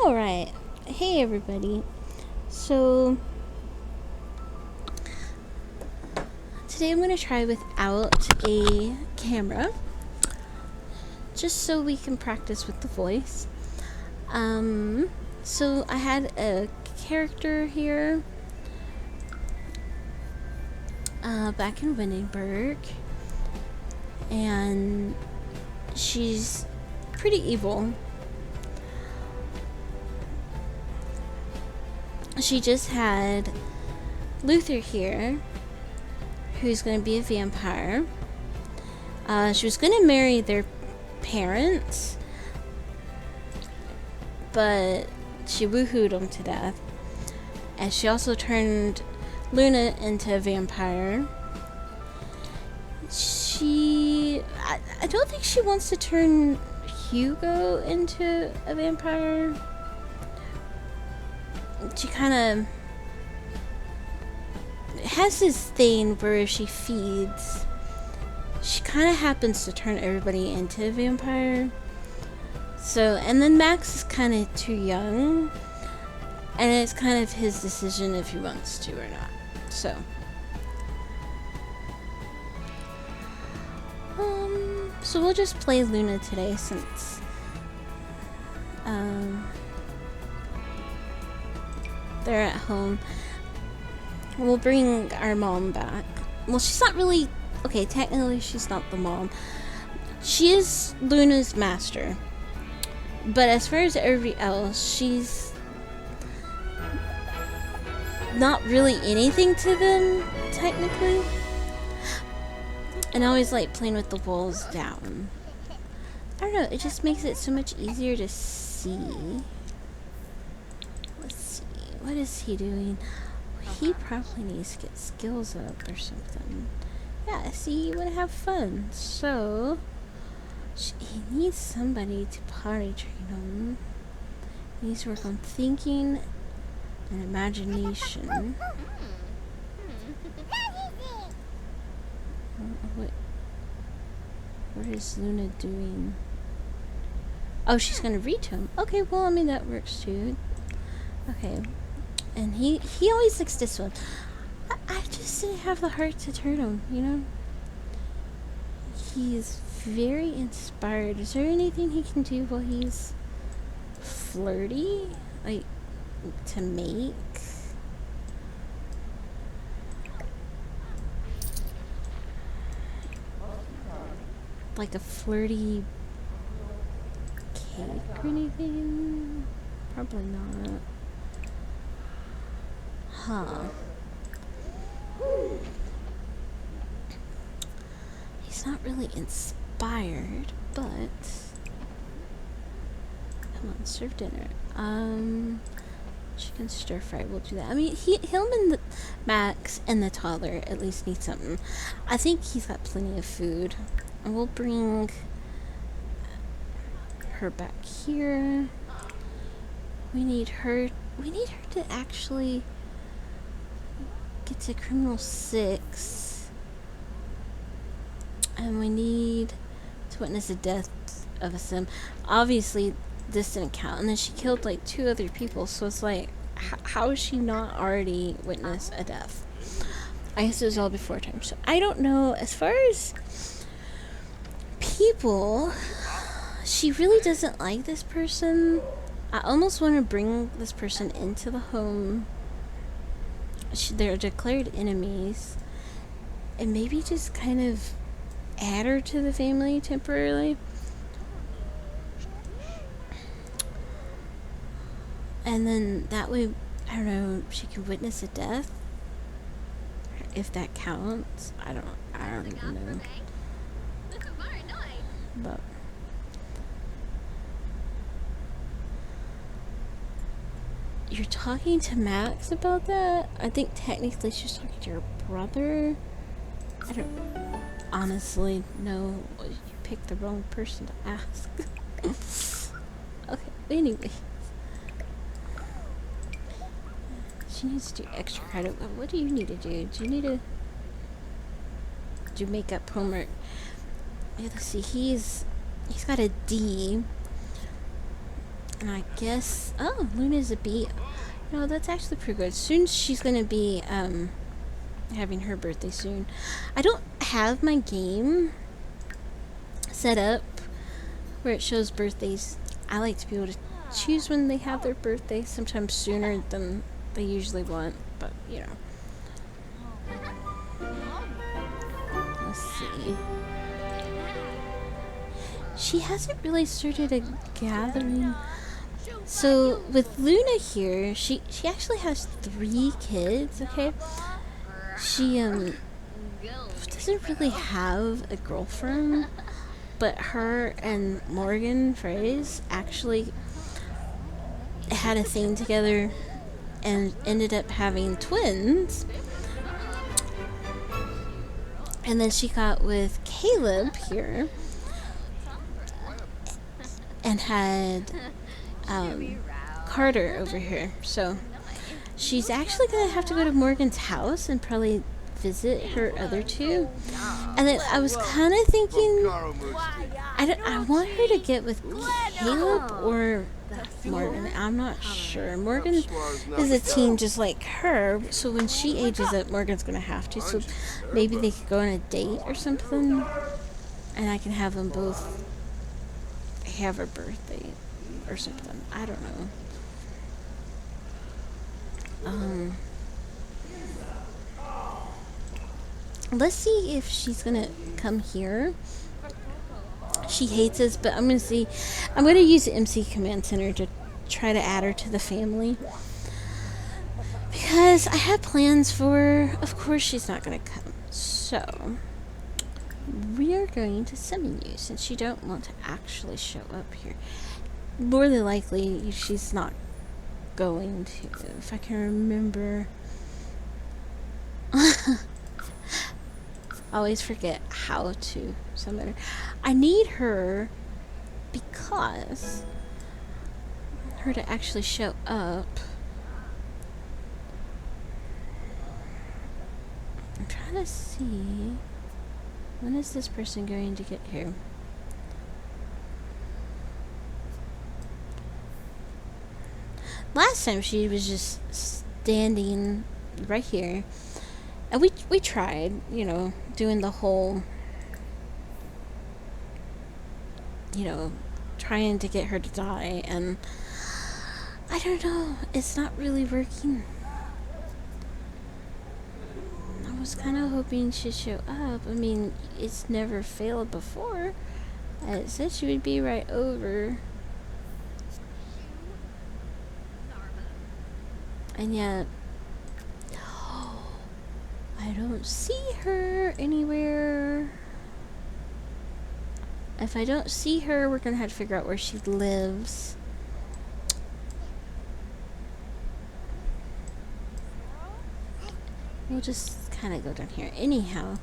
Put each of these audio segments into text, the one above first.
Alright, hey everybody. So, today I'm going to try without a camera, just so we can practice with the voice. So I had a character here, back in Windenburg, and she's pretty evil. She just had Luther here, who's going to be a vampire. She was going to marry their parents, but she woohooed them to death. And she also turned Luna into a vampire. I don't think she wants to turn Hugo into a vampire. She kind of has this thing where if she feeds, she kind of happens to turn everybody into a vampire. So, and then Max is kind of too young, and it's kind of his decision if he wants to or not. So we'll just play Luna today since they're at home. We'll bring our mom back. Well, she's not really... Okay, technically she's not the mom. She is Luna's master. But as far as everybody else, she's not really anything to them, technically. And I always like playing with the walls down. I don't know, it just makes it so much easier to see. Let's see, what is he doing? He probably needs to get skills up or something. Yeah, see, he would have fun. So, he needs somebody to potty train him. He needs to work on thinking and imagination. What is Luna doing? Oh, she's gonna read to him. Okay, well, I mean, that works too. Okay. And he always likes this one. I just didn't have the heart to turn him, you know? He's very inspired. Is there anything he can do while he's flirty? Like, to make? Like a flirty cake or anything? Probably not. Huh. He's not really inspired, but... Come on, serve dinner. Chicken stir fry, we'll do that. I mean, him and the Max and the toddler at least need something. I think he's got plenty of food. And we'll bring her back here. We need her to actually get to criminal 6. And we need to witness the death of a sim. Obviously, this didn't count. And then she killed like 2 other people. So it's like, how is she not already witnessed a death? I guess it was all before time. So I don't know. As far as people, she really doesn't like this person. I almost want to bring this person into the home. They're declared enemies. And maybe just kind of add her to the family temporarily. And then that way, I don't know, she can witness a death. If that counts. I don't even know. But you're talking to Max about that? I think technically she's talking to your brother. I don't honestly know. You picked the wrong person to ask. Okay, anyway. She needs to do extra credit. What do you need to do? Do you need to do makeup homework? Yeah, let's see. He's got a D. And I guess, oh, Luna's a bee. No, that's actually pretty good. Soon she's gonna be having her birthday soon. I don't have my game set up where it shows birthdays. I like to be able to choose when they have their birthday, sometimes sooner than they usually want, but you know. Let's see. She hasn't really started a gathering. So with Luna here, she actually has 3 kids, okay? She doesn't really have a girlfriend, but her and Morgan Phrase actually had a thing together and ended up having twins. And then she got with Caleb here and had Carter over here. So she's actually gonna have to go to Morgan's house and probably visit her other 2. And then I was kind of thinking, I want her to get with Caleb or Morgan. I'm not sure. Morgan is a teen just like her, so when she ages up, Morgan's gonna have to. So maybe they could go on a date or something, and I can have them both have a birthday or something. I don't know. Let's see if she's gonna come here. She hates us, but I'm gonna use the MC Command Center to try to add her to the family. Because I have plans for her. Of course she's not gonna come. So we are going to summon you since you don't want to actually show up here. More than likely she's not going to, if I can remember. I always forget how to summon her. I need her because her to actually show up. I'm trying to see, when is this person going to get here? Last time she was just standing right here, and we tried, you know, doing the whole, you know, trying to get her to die, and I don't know, it's not really working. I was kind of hoping she'd show up. I mean, it's never failed before. It said she would be right over. And yet, I don't see her anywhere. If I don't see her, we're gonna have to figure out where she lives. We'll just kind of go down here. Anyhow,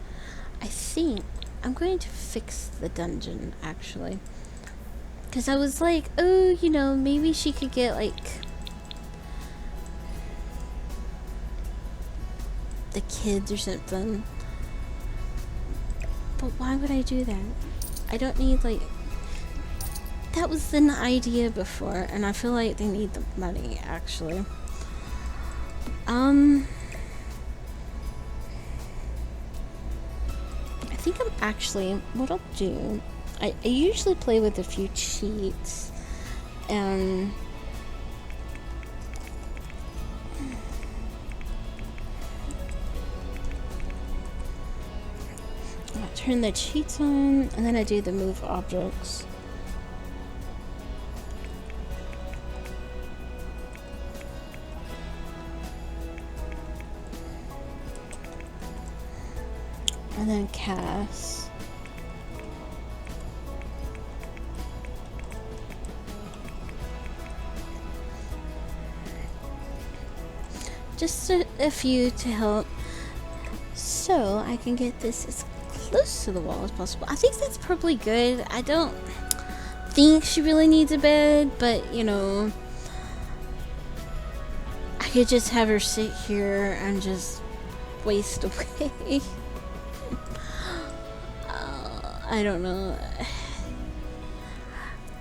I think I'm going to fix the dungeon, actually. Because I was like, oh, you know, maybe she could get, like, the kids or something. But why would I do that? I don't need, like, that was an idea before, and I feel like they need the money, actually. I think I'm actually, what I'll do, I usually play with a few cheats, and I turn the cheats on, and then I do the move objects. And then cast. Just a few to help, so I can get this as close to the wall as possible. I think that's probably good. I don't think she really needs a bed, but you know, I could just have her sit here and just waste away. I don't know.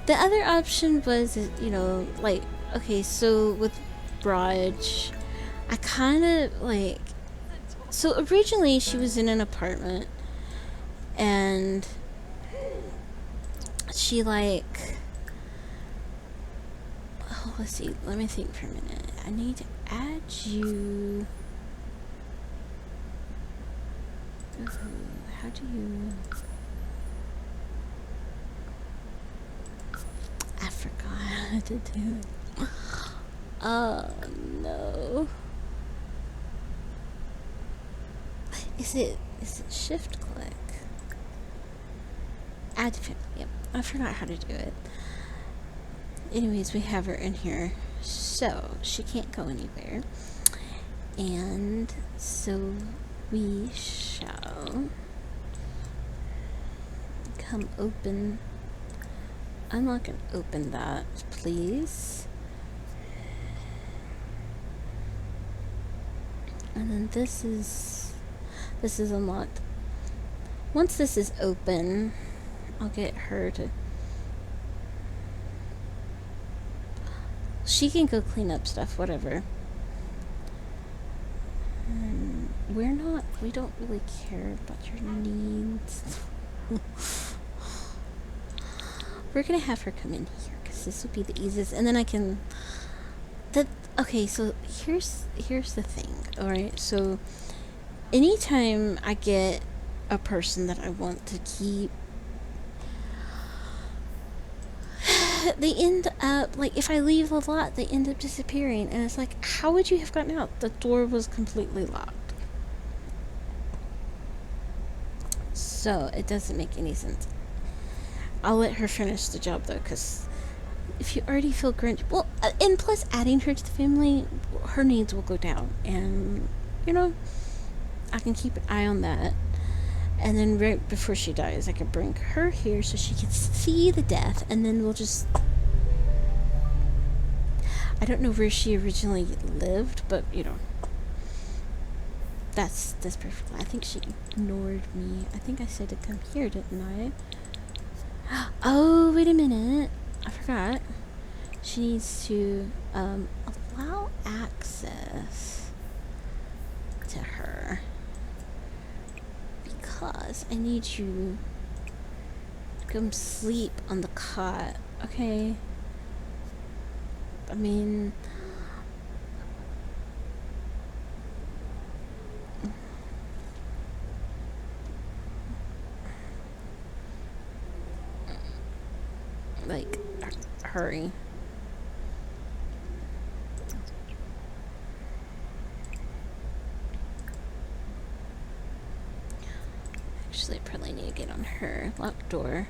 The other option was, you know, like, okay, so with Raj, I kind of like, so originally she was in an apartment and she like, oh, let's see, let me think for a minute. I need to add you. Ooh, how do you? I forgot how to do it. Oh no. Is it shift click? Add family. Yep, I forgot how to do it. Anyways, we have her in here, so she can't go anywhere. And so we shall come open. I'm not gonna open that, please. And then this is unlocked. Once this is open, I'll get her to. She can go clean up stuff, whatever. We don't really care about your needs. We're gonna have her come in here because this would be the easiest, and then I can. Okay, so here's the thing. All right, so anytime I get a person that I want to keep, they end up, like, if I leave a lot, they end up disappearing, and it's like, how would you have gotten out? The door was completely locked. So it doesn't make any sense. I'll let her finish the job though, because if you already feel grinch, well, and plus adding her to the family, her needs will go down, and you know, I can keep an eye on that. And then right before she dies, I can bring her here so she can see the death, and then we'll just. I don't know where she originally lived, but you know, that's perfect. I think she ignored me. I think I said to come here, didn't I? Oh, wait a minute. I forgot. She needs to allow access to her. Because I need you to come sleep on the cot. Okay? I mean... like, hurry. Actually, I probably need to get on her. Locked door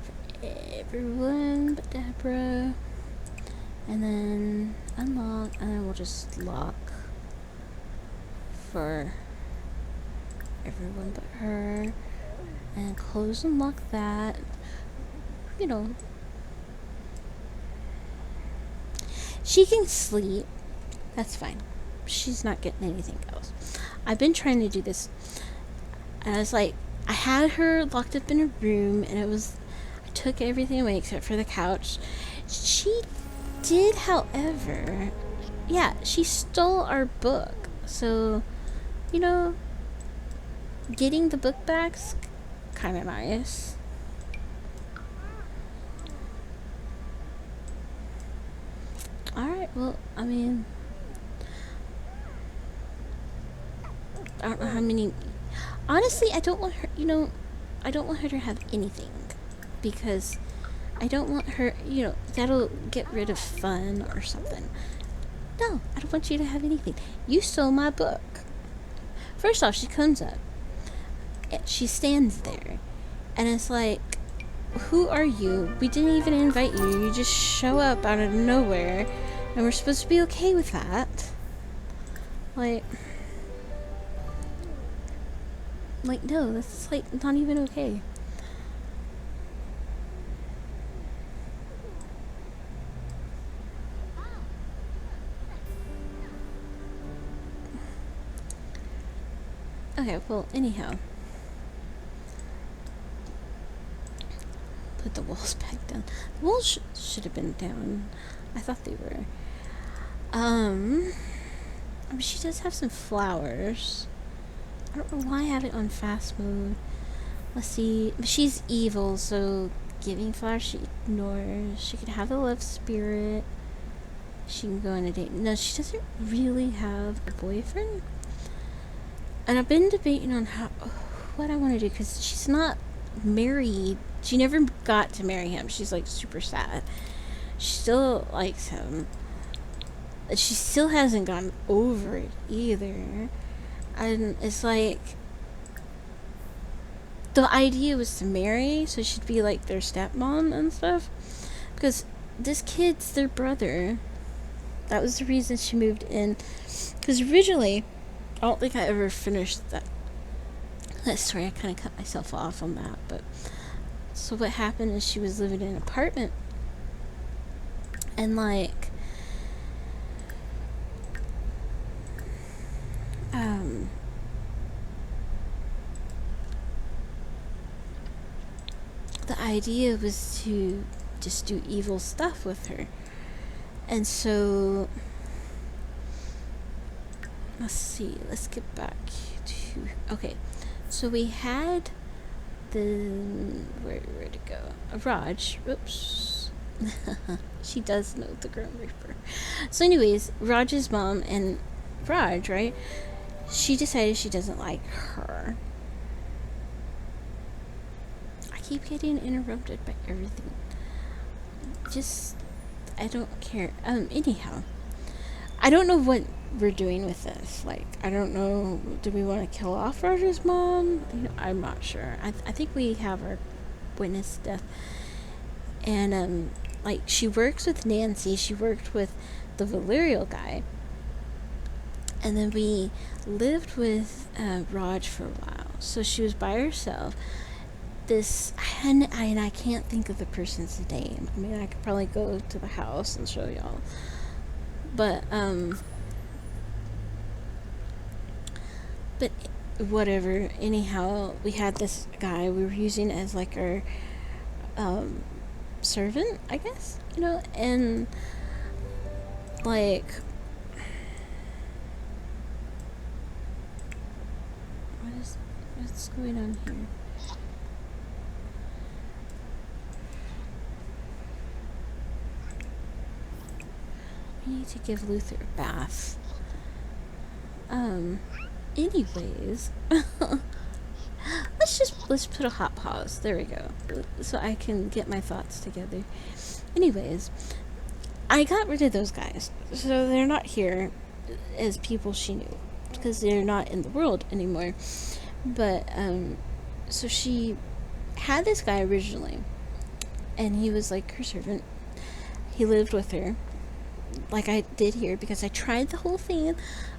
for everyone but Debrauh. And then unlock, and then we'll just lock for everyone but her. And close and lock that. You know. She can sleep. That's fine. She's not getting anything else. I've been trying to do this. And I was like, I had her locked up in a room, and it was, I took everything away except for the couch. She did, however, yeah, she stole our book. So, you know, getting the book back's kind of nice. Alright, well, I mean, I don't know how many. Honestly, I don't want her, you know, I don't want her to have anything. Because I don't want her, you know, that'll get rid of fun or something. No, I don't want you to have anything. You stole my book. First off, she comes up. She stands there. And it's like, who are you? We didn't even invite you. You just show up out of nowhere. And we're supposed to be okay with that. Like, no, that's, like, not even okay. Okay, well, anyhow. Put the walls back down. The walls should have been down. I thought they were. I mean, she does have some flowers. I don't know why I have it on fast mode. Let's see. She's evil, so giving flowers she ignores. She could have the love spirit. She can go on a date. No, she doesn't really have a boyfriend. And I've been debating on what I want to do, because she's not married. She never got to marry him. She's like super sad. She still likes him. She still hasn't gotten over it either. And it's like, the idea was to marry, so she'd be like their stepmom and stuff. Because this kid's their brother. That was the reason she moved in. Because originally, I don't think I ever finished that story. I kind of cut myself off on that. But so what happened is she was living in an apartment. And like, the idea was to just do evil stuff with her. And so, let's see, let's get back to, okay, so we had where'd it go? Raj, oops. She does know the Grim Reaper. So anyways, Raj's mom and Raj, right? She decided she doesn't like her. I keep getting interrupted by everything. I don't care. Anyhow, I don't know what we're doing with this. Like, I don't know. Do we want to kill off Raj's mom? I'm not sure. I think we have our witness death. And, like, she works with Nancy. She worked with the Valerial guy. And then we lived with Raj for a while. So she was by herself. And I can't think of the person's name. I mean, I could probably go to the house and show y'all. But whatever. Anyhow, we had this guy we were using as like our servant, I guess, and like, what's going on here? We need to give Luther a bath. Anyways, let's put a hot pause. There we go. So I can get my thoughts together. Anyways, I got rid of those guys. So they're not here as people she knew, because they're not in the world anymore. But, so she had this guy originally, and he was like her servant. He lived with her, like I did here, because I tried the whole thing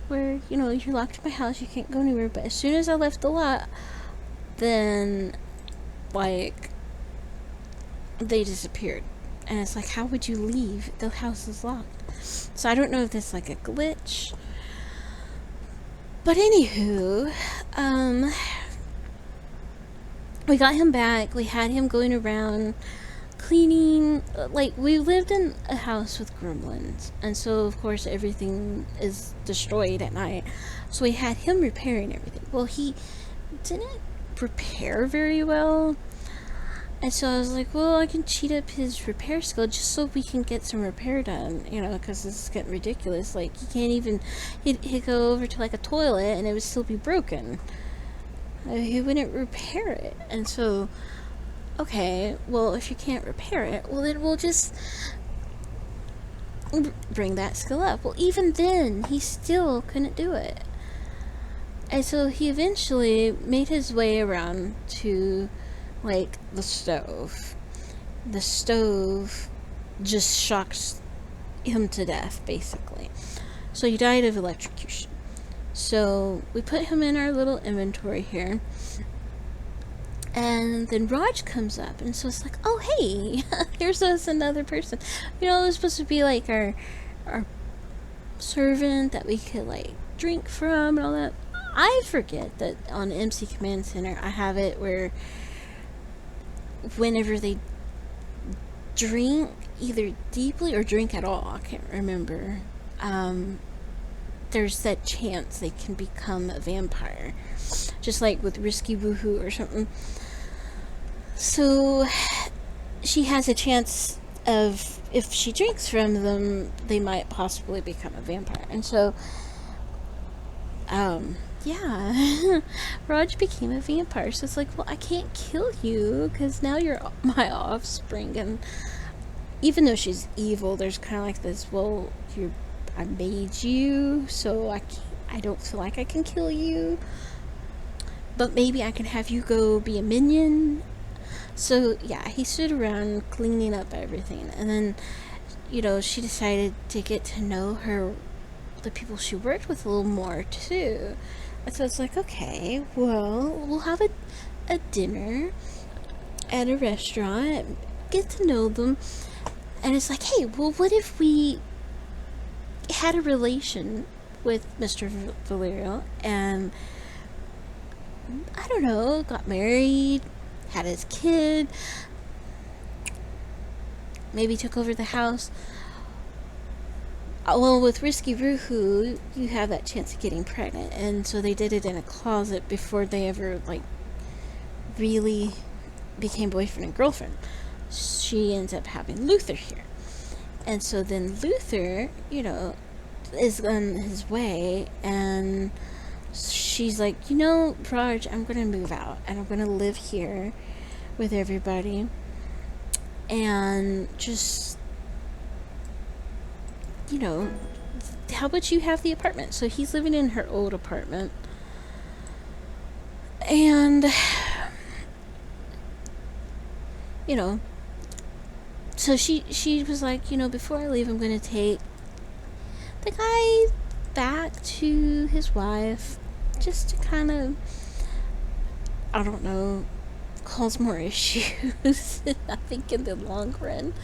where, you're locked in my house, you can't go anywhere. But as soon as I left the lot, then, like, they disappeared. And it's like, how would you leave? The house is locked. So I don't know if that's like a glitch. But anywho, we got him back. We had him going around cleaning. Like, we lived in a house with gremlins, and so of course everything is destroyed at night. So we had him repairing everything. Well, he didn't repair very well, and so I was like, well, I can cheat up his repair skill just so we can get some repair done, because this is getting ridiculous. Like, he can't even, he'd go over to like a toilet and it would still be broken. He wouldn't repair it. And so, okay, well, if you can't repair it, well, then we'll just bring that skill up. Well, even then, he still couldn't do it. And so he eventually made his way around to, like, the stove. The stove just shocked him to death, basically. So he died of electrocution. So we put him in our little inventory here. And then Raj comes up, and so it's like, oh, hey, here's another person. It was supposed to be like our servant that we could, like, drink from and all that. I forget that on MC Command Center, I have it where whenever they drink either deeply or drink at all, I can't remember, there's that chance they can become a vampire. Just like with Risky Woohoo or something. So she has a chance of, if she drinks from them, they might possibly become a vampire. And so, yeah, Raj became a vampire. So it's like, well, I can't kill you because now you're my offspring. And even though she's evil, there's kind of like this, well, I made you, so I don't feel like I can kill you. But maybe I can have you go be a minion. So, yeah, he stood around cleaning up everything. And then, she decided to get to know the people she worked with a little more, too. And so it's like, okay, well, we'll have a dinner at a restaurant, get to know them. And it's like, hey, well, what if we had a relation with Mr. Valerio and, I don't know, got married, had his kid, maybe took over the house. Well, with Risky Woohoo, you have that chance of getting pregnant, and so they did it in a closet before they ever, really became boyfriend and girlfriend. She ends up having Luther here. And so then Luther, is on his way, and she's like, Raj, I'm going to move out, and I'm going to live here with everybody, and just, how about you have the apartment? So he's living in her old apartment, and, so she was like, before I leave, I'm going to take the guy back to his wife, just to kind of, I don't know, cause more issues. I think in the long run,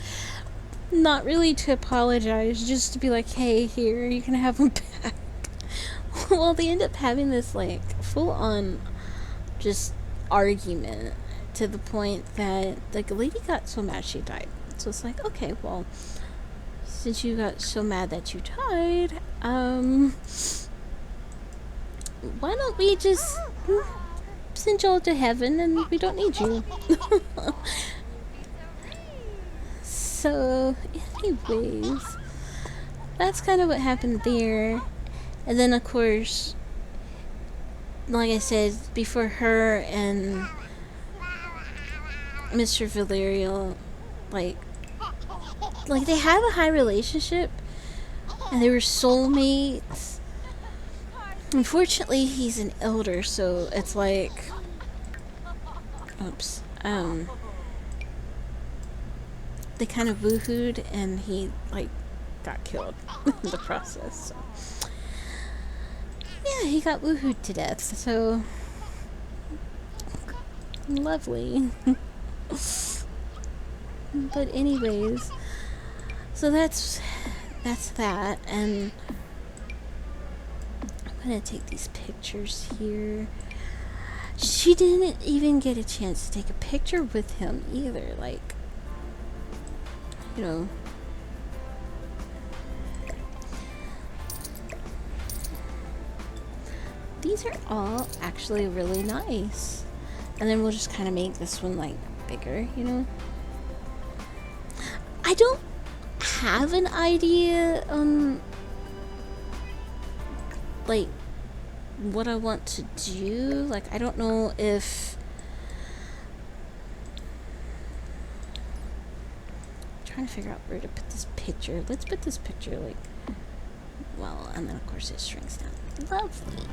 not really to apologize, just to be like, hey, here, you can have him back. Well, they end up having this full on just argument, to the point that the lady got so mad she died. So it's like, okay, well, since you got so mad that you died, why don't we just send y'all to heaven and we don't need you. So, anyways, that's kind of what happened there. And then, of course, like I said, before her and Mr. Valerio, like they have a high relationship, and they were soulmates. Unfortunately, he's an elder, so it's like, oops, they kind of woohooed, and he got killed in the process. So yeah, he got woohooed to death. So lovely. But anyways, so that's that, and I'm gonna take these pictures here. She didn't even get a chance to take a picture with him either, these are all actually really nice. And then we'll just kind of make this one bigger, I don't have an idea on what I want to do. I don't know if, I'm trying to figure out where to put this picture. Let's put this picture well, and then of course it shrinks down. Lovely.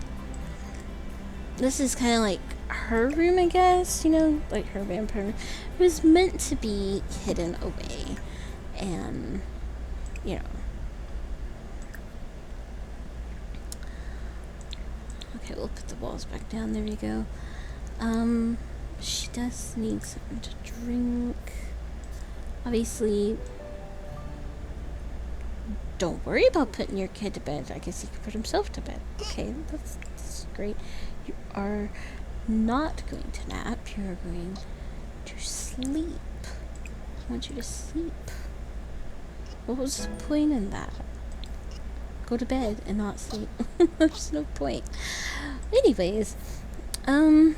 This is kind of her room, I guess, her vampire room. It was meant to be hidden away, and okay, we'll put the walls back down. There we go. She does need something to drink. Obviously, don't worry about putting your kid to bed. I guess he could put himself to bed. Okay, that's great. You are not going to nap. You are going to sleep. I want you to sleep. What was the point in that? Go to bed and not sleep. There's no point. Anyways, I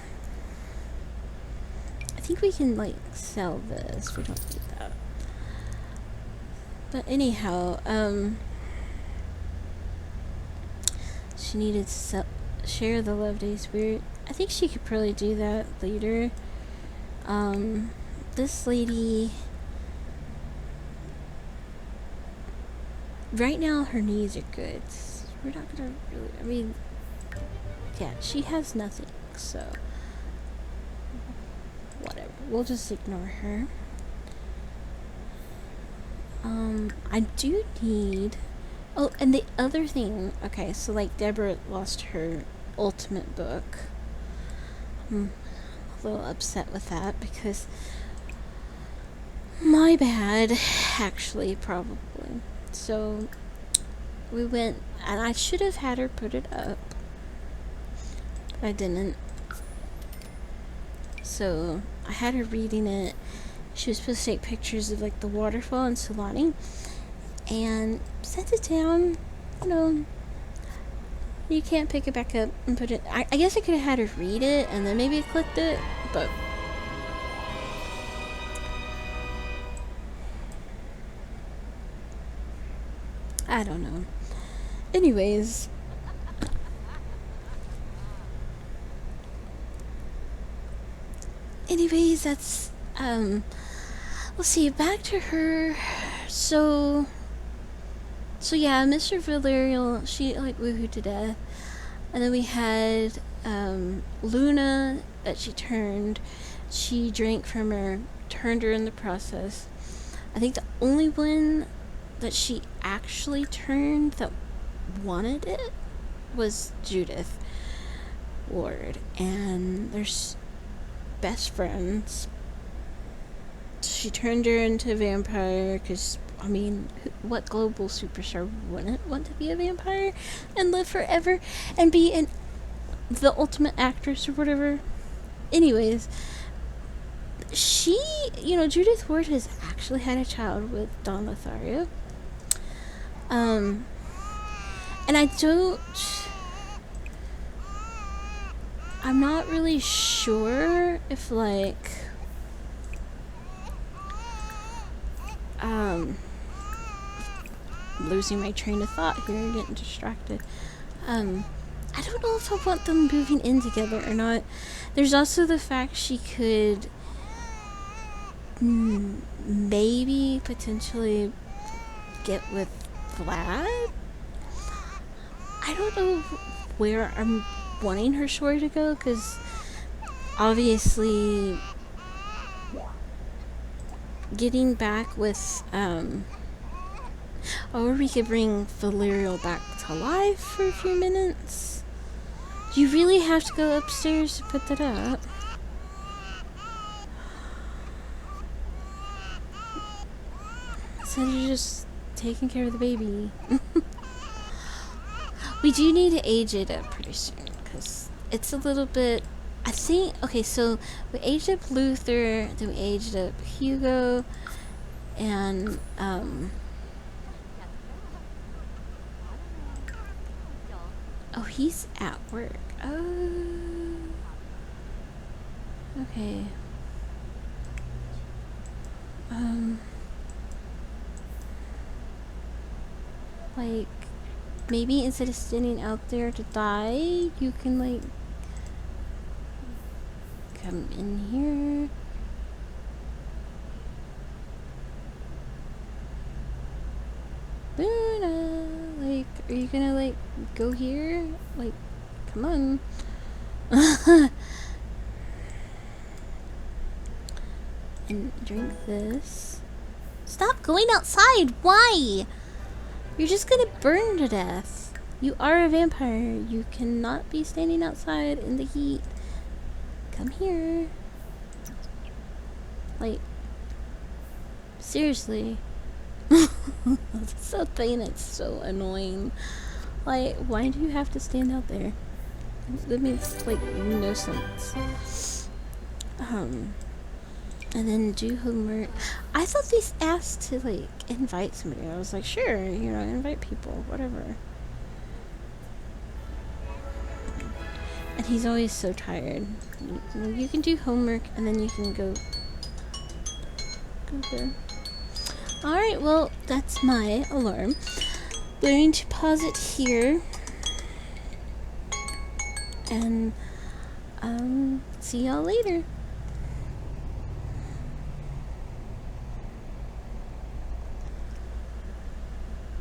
think we can like sell this. We don't need that. But anyhow, she needed to share the Love Day spirit. I think she could probably do that later. This lady, right now her knees are good. We're not gonna really, I mean, yeah, she has nothing, so whatever. We'll just ignore her. I do need, oh, and the other thing, okay, so like Deborah lost her ultimate book. I'm a little upset with that because my bad, actually, probably. So we went, and I should have had her put it up. I didn't. So I had her reading it. She was supposed to take pictures of like the waterfall in Solani and set it down. You know, you can't pick it back up and put it. I guess I could have had her read it and then maybe clicked it, but I don't know. Anyways, that's let's see, back to her. So yeah, Mr. Valerial, she like woohooed to death. And then we had Luna that she turned. She drank from her, turned her in the process. I think the only one that she actually turned that wanted it was Judith Ward. And there's best friends. She turned her into a vampire because, I mean, what global superstar wouldn't want to be a vampire and live forever and be the ultimate actress or whatever? Anyways, she, you know, Judith Ward has actually had a child with Don Lothario. And I'm not really sure if, like, losing my train of thought here, getting distracted. I don't know if I want them moving in together or not. There's also the fact she could maybe potentially get with Vlad. I don't know where I'm wanting her story to go, because obviously getting back with or we could bring Valerial back to life for a few minutes. Do you really have to go upstairs to put that up? Instead of just taking care of the baby. We do need to age it up pretty soon, because it's a little bit, I think, okay, so we aged up Luther, then we aged up Hugo, and, oh, he's at work. Oh, okay. Like, maybe instead of standing out there to die, you can, like, come in here. Luna, like, are you gonna, like, go here? Like, come on. And drink this. Stop going outside! Why? You're just gonna burn to death. You are a vampire. You cannot be standing outside in the heat. Come here. Like, seriously. That's the thing that's so annoying. Like, why do you have to stand out there? That makes, like, no sense. And then do homework. I thought these asked to, like, invite somebody. I was like, sure, invite people, whatever. And he's always so tired. You can do homework, and then you can go there. Alright, well, that's my alarm. Going to pause it here. And, see y'all later.